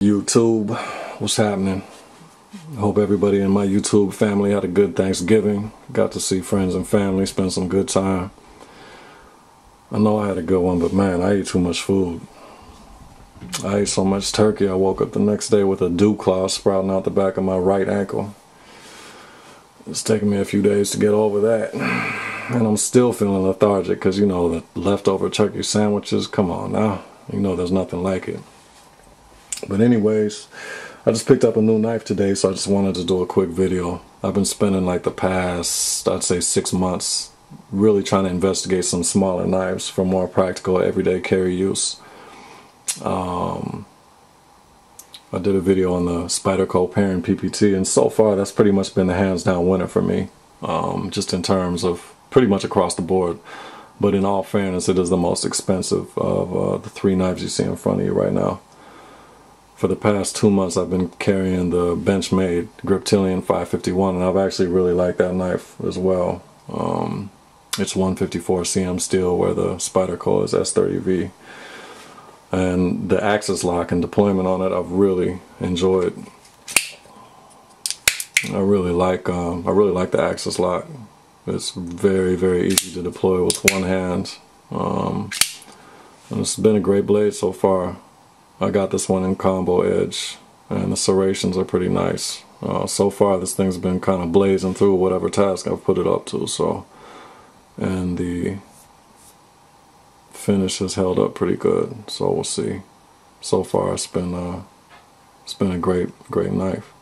YouTube, what's happening? I hope everybody in my YouTube family had a good Thanksgiving. Got to see friends and family, spend some good time. I know I had a good one, but man, I ate too much food. I ate so much turkey, I woke up the next day with a dew claw sprouting out the back of my right ankle. It's taken me a few days to get over that. And I'm still feeling lethargic because, you know, the leftover turkey sandwiches, come on now. You know there's nothing like it. But anyways, I just picked up a new knife today, so I just wanted to do a quick video. I've been spending like the past, I'd say 6 months, really trying to investigate some smaller knives for more practical everyday carry use. I did a video on the Spyderco Parent PPT, and so far that's pretty much been the hands down winner for me, just in terms of pretty much across the board. But in all fairness, it is the most expensive of the 3 knives you see in front of you right now. For the past 2 months I've been carrying the Benchmade Griptilian 551, and I've actually really liked that knife as well. It's 154 cm steel where the Spyderco is S30V. And the axis lock and deployment on it I've really enjoyed. I really like the axis lock. It's very, very easy to deploy with one hand. And it's been a great blade so far. I got this one in combo edge, and the serrations are pretty nice. So far this thing's been kind of blazing through whatever task I've put it up to, so, and the finish has held up pretty good, so we'll see. So far it's been a great knife.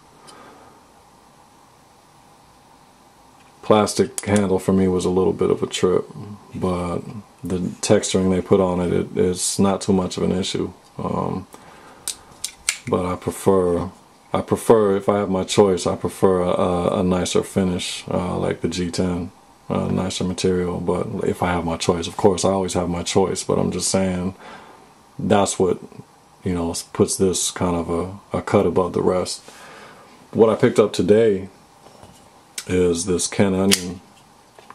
Plastic handle for me was a little bit of a trip, but the texturing they put on it's not too much of an issue. But I prefer, if I have my choice, I prefer a nicer finish, like the G10, nicer material. But if I have my choice, of course I always have my choice, but I'm just saying that's what, you know, puts this kind of a cut above the rest. What I picked up today is this Ken Onion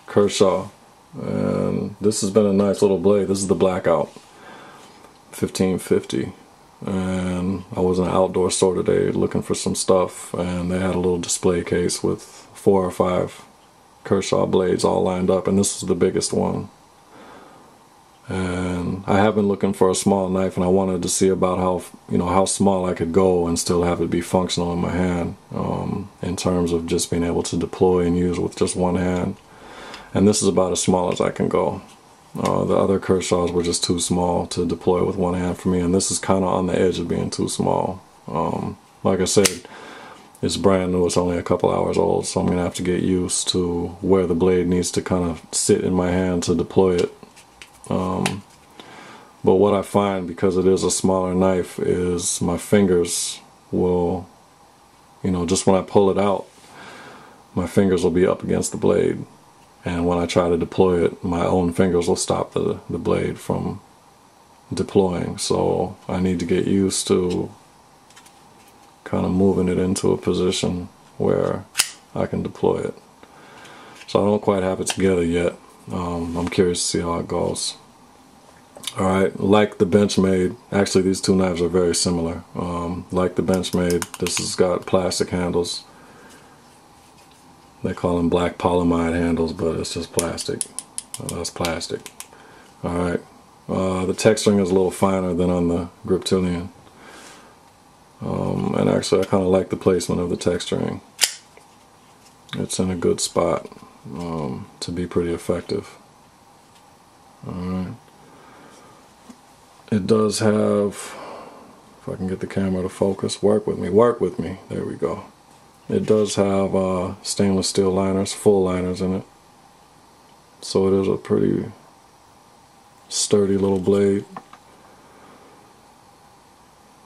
Kershaw, and this has been a nice little blade. This is the Blackout 1550, and I was in an outdoor store today looking for some stuff, and they had a little display case with 4 or 5 Kershaw blades all lined up, and this is the biggest one. And I have been looking for a small knife, and I wanted to see about how, you know, how small I could go and still have it be functional in my hand, in terms of just being able to deploy and use with just one hand. And this is about as small as I can go. The other Kershaws were just too small to deploy with one hand for me, and this is kind of on the edge of being too small. Like I said, it's brand new, it's only a couple hours old, so I'm going to have to get used to where the blade needs to kind of sit in my hand to deploy it. But what I find, because it is a smaller knife, is my fingers will, you know, just when I pull it out, my fingers will be up against the blade. And when I try to deploy it, my own fingers will stop the blade from deploying. So I need to get used to kind of moving it into a position where I can deploy it. So I don't quite have it together yet. I'm curious to see how it goes. Alright, like the Benchmade, actually these 2 knives are very similar. Like the Benchmade, this has got plastic handles. They call them black polyamide handles, but it's just plastic. That's plastic. Alright, the texturing is a little finer than on the Griptilian. And actually I kind of like the placement of the texturing. It's in a good spot to be pretty effective. Alright. It does have, if I can get the camera to focus, work with me, there we go. It does have stainless steel liners, full liners in it. So it is a pretty sturdy little blade.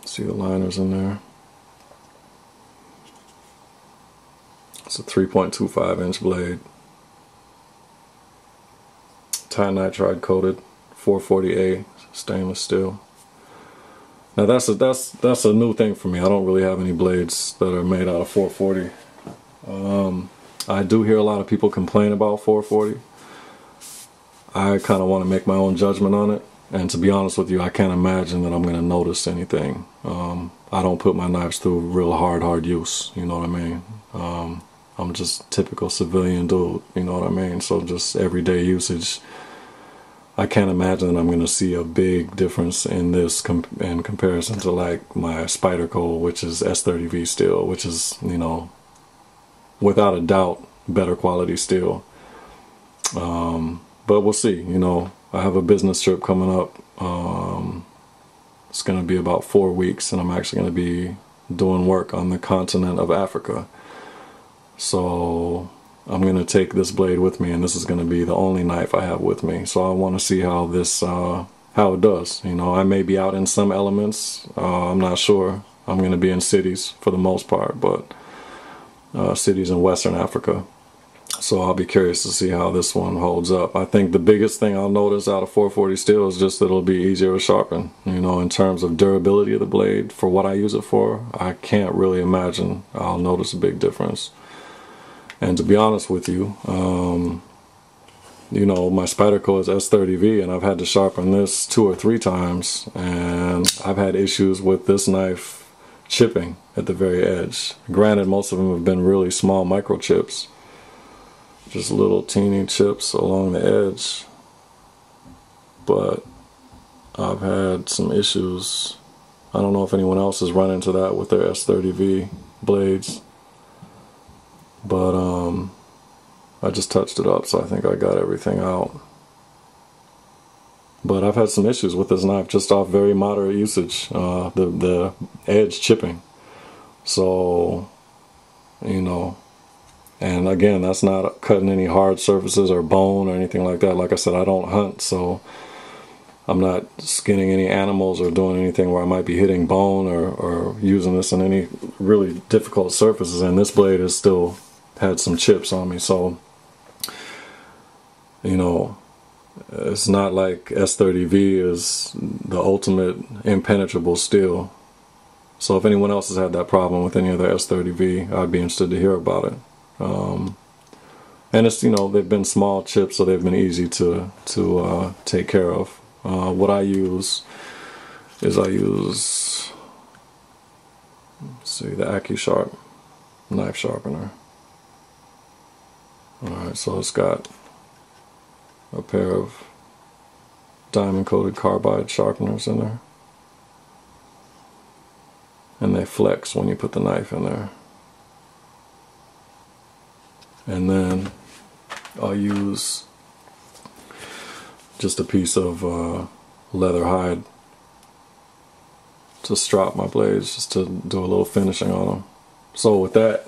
See the liners in there. It's a 3.25 inch blade. Ti-nitride coated 440A stainless steel. Now that's a new thing for me. I don't really have any blades that are made out of 440. I do hear a lot of people complain about 440. I kind of want to make my own judgment on it. And to be honest with you, I can't imagine that I'm going to notice anything. I don't put my knives through real hard use, you know what I mean? I'm just typical civilian dude, you know what I mean? So just everyday usage, I can't imagine that I'm going to see a big difference in this in comparison to like my Spyderco, which is S30V steel, which is, you know, without a doubt, better quality steel. But we'll see, you know. I have a business trip coming up. It's going to be about 4 weeks, and I'm actually going to be doing work on the continent of Africa. So I'm going to take this blade with me, and this is going to be the only knife I have with me. So I want to see how this, how it does. You know, I may be out in some elements. I'm not sure. I'm going to be in cities for the most part, but cities in Western Africa. So I'll be curious to see how this one holds up. I think the biggest thing I'll notice out of 440 steel is just that it'll be easier to sharpen. You know, in terms of durability of the blade, for what I use it for, I can't really imagine I'll notice a big difference. And to be honest with you, you know, my Spyderco is S30V, and I've had to sharpen this 2 or 3 times, and I've had issues with this knife chipping at the very edge. Granted, most of them have been really small microchips. Just little teeny chips along the edge, but I've had some issues. I don't know if anyone else has run into that with their S30V blades, but I just touched it up, so I think I got everything out. But I've had some issues with this knife just off very moderate usage, the edge chipping. So, you know, and again, that's not cutting any hard surfaces or bone or anything like that. Like I said, I don't hunt, so I'm not skinning any animals or doing anything where I might be hitting bone or using this in any really difficult surfaces. And this blade has still had some chips on me, so, you know, it's not like S30V is the ultimate impenetrable steel. So if anyone else has had that problem with any of their S30V, I'd be interested to hear about it. And it's, you know, they've been small chips, so they've been easy to take care of. What I use is let's see, the AccuSharp knife sharpener. Alright, so it's got a pair of diamond coated carbide sharpeners in there, and they flex when you put the knife in there. And then I'll use just a piece of leather hide to strop my blades, just to do a little finishing on them. So with that,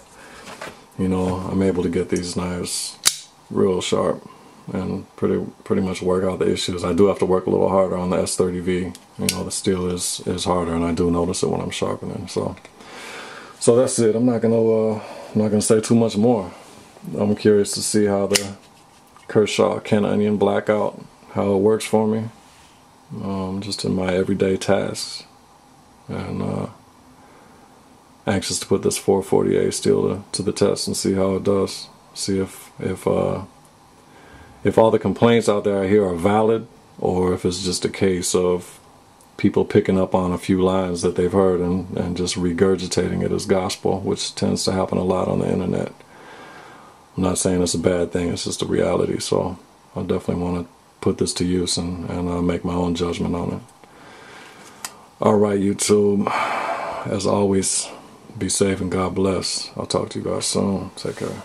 you know, I'm able to get these knives real sharp and pretty much work out the issues. I do have to work a little harder on the S30V. You know, the steel is harder, and I do notice it when I'm sharpening. So that's it. I'm not gonna say too much more. I'm curious to see how the Kershaw Ken Onion Blackout, how it works for me, just in my everyday tasks, and anxious to put this 440A steel to the test and see how it does. See if all the complaints out there I hear are valid, or if it's just a case of people picking up on a few lines that they've heard and just regurgitating it as gospel, which tends to happen a lot on the internet. I'm not saying it's a bad thing, it's just a reality. So I definitely want to put this to use and make my own judgment on it. Alright, YouTube, as always, be safe and God bless. I'll talk to you guys soon. Take care.